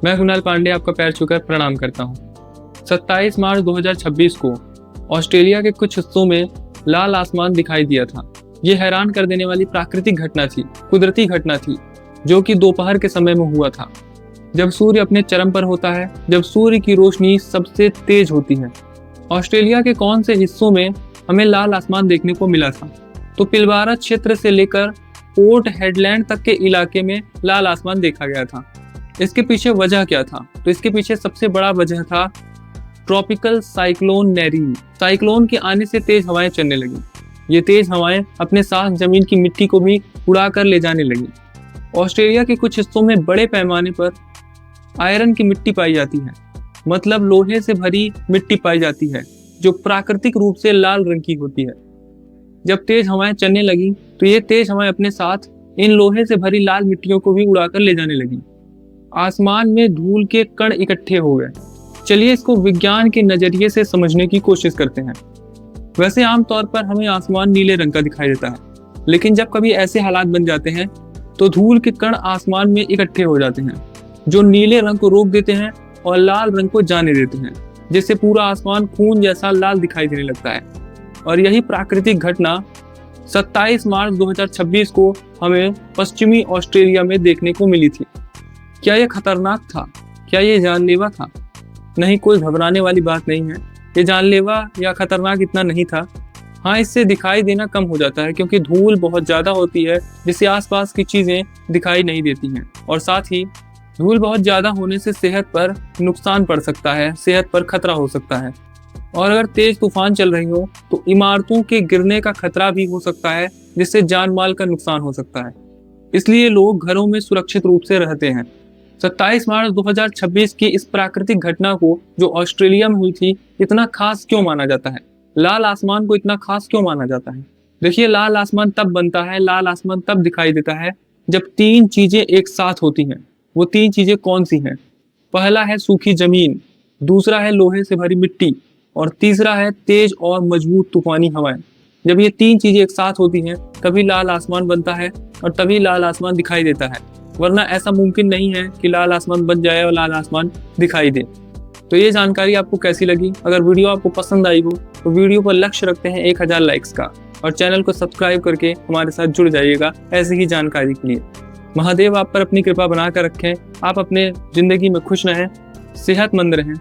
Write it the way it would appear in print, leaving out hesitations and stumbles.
मैं कुणाल पांडे आपका पैर छूकर प्रणाम करता हूँ। 27 मार्च 2026 को ऑस्ट्रेलिया के कुछ हिस्सों में लाल आसमान दिखाई दिया था। ये हैरान कर देने वाली प्राकृतिक घटना थी, कुदरती घटना थी, जो कि दोपहर के समय में हुआ था, जब सूर्य अपने चरम पर होता है, जब सूर्य की रोशनी सबसे तेज होती है। ऑस्ट्रेलिया के कौन से हिस्सों में हमें लाल आसमान देखने को मिला था? तो पिलबारा क्षेत्र से लेकर पोर्ट हेडलैंड तक के इलाके में लाल आसमान देखा गया था। इसके पीछे वजह क्या था? तो इसके पीछे सबसे बड़ा वजह था ट्रॉपिकल साइक्लोन नैरीन। साइक्लोन के आने से तेज हवाएं चलने लगी। ये तेज हवाएं अपने साथ जमीन की मिट्टी को भी उड़ा कर ले जाने लगी। ऑस्ट्रेलिया के कुछ हिस्सों में बड़े पैमाने पर आयरन की मिट्टी पाई जाती है, मतलब लोहे से भरी मिट्टी पाई जाती है, जो प्राकृतिक रूप से लाल रंग की होती है। जब तेज हवाएं चलने लगी तो ये तेज हवाएं अपने साथ इन लोहे से भरी लाल मिट्टियों को भी उड़ाकर ले जाने लगी। आसमान में धूल के कण इकट्ठे हो गए। चलिए इसको विज्ञान के नजरिए से समझने की कोशिश करते हैं। वैसे आमतौर पर हमें आसमान नीले रंग का दिखाई देता है, लेकिन जब कभी ऐसे हालात बन जाते हैं तो धूल के कण आसमान में इकट्ठे हो जाते हैं, जो नीले रंग को रोक देते हैं और लाल रंग को जाने देते हैं, जिससे पूरा आसमान खून जैसा लाल दिखाई देने लगता है। और यही प्राकृतिक घटना 27 मार्च 2026 को हमें पश्चिमी ऑस्ट्रेलिया में देखने को मिली थी। क्या यह खतरनाक था? क्या ये जानलेवा था? नहीं, कोई घबराने वाली बात नहीं है। ये जानलेवा या खतरनाक इतना नहीं था। हाँ, इससे दिखाई देना कम हो जाता है, क्योंकि धूल बहुत ज़्यादा होती है, जिससे आसपास की चीज़ें दिखाई नहीं देती हैं। और साथ ही धूल बहुत ज़्यादा होने से सेहत पर नुकसान पड़ सकता है, सेहत पर खतरा हो सकता है। और अगर तेज तूफान चल रही हो तो इमारतों के गिरने का खतरा भी हो सकता है, जिससे जान माल का नुकसान हो सकता है। इसलिए लोग घरों में सुरक्षित रूप से रहते हैं। 27 मार्च 2026 की इस प्राकृतिक घटना को, जो ऑस्ट्रेलिया में हुई थी, इतना खास क्यों माना जाता है? लाल आसमान को इतना खास क्यों माना जाता है? देखिए, लाल आसमान तब बनता है, लाल आसमान तब दिखाई देता है जब तीन चीजें एक साथ होती हैं। वो तीन चीजें कौन सी हैं? पहला है सूखी जमीन, दूसरा है लोहे से भरी मिट्टी, और तीसरा है तेज और मजबूत तूफानी हवाएं। जब ये तीन चीजें एक साथ होती हैं तभी लाल आसमान बनता है और तभी लाल आसमान दिखाई देता है, वरना ऐसा मुमकिन नहीं है कि लाल आसमान बन जाए और लाल आसमान दिखाई दे। तो ये जानकारी आपको कैसी लगी? अगर वीडियो आपको पसंद आई हो तो वीडियो पर लक्ष्य रखते हैं 1000 लाइक्स का, और चैनल को सब्सक्राइब करके हमारे साथ जुड़ जाइएगा ऐसी ही जानकारी के लिए। महादेव आप पर अपनी कृपा बनाकर रखें। आप अपने जिंदगी में खुश रहें, सेहतमंद रहें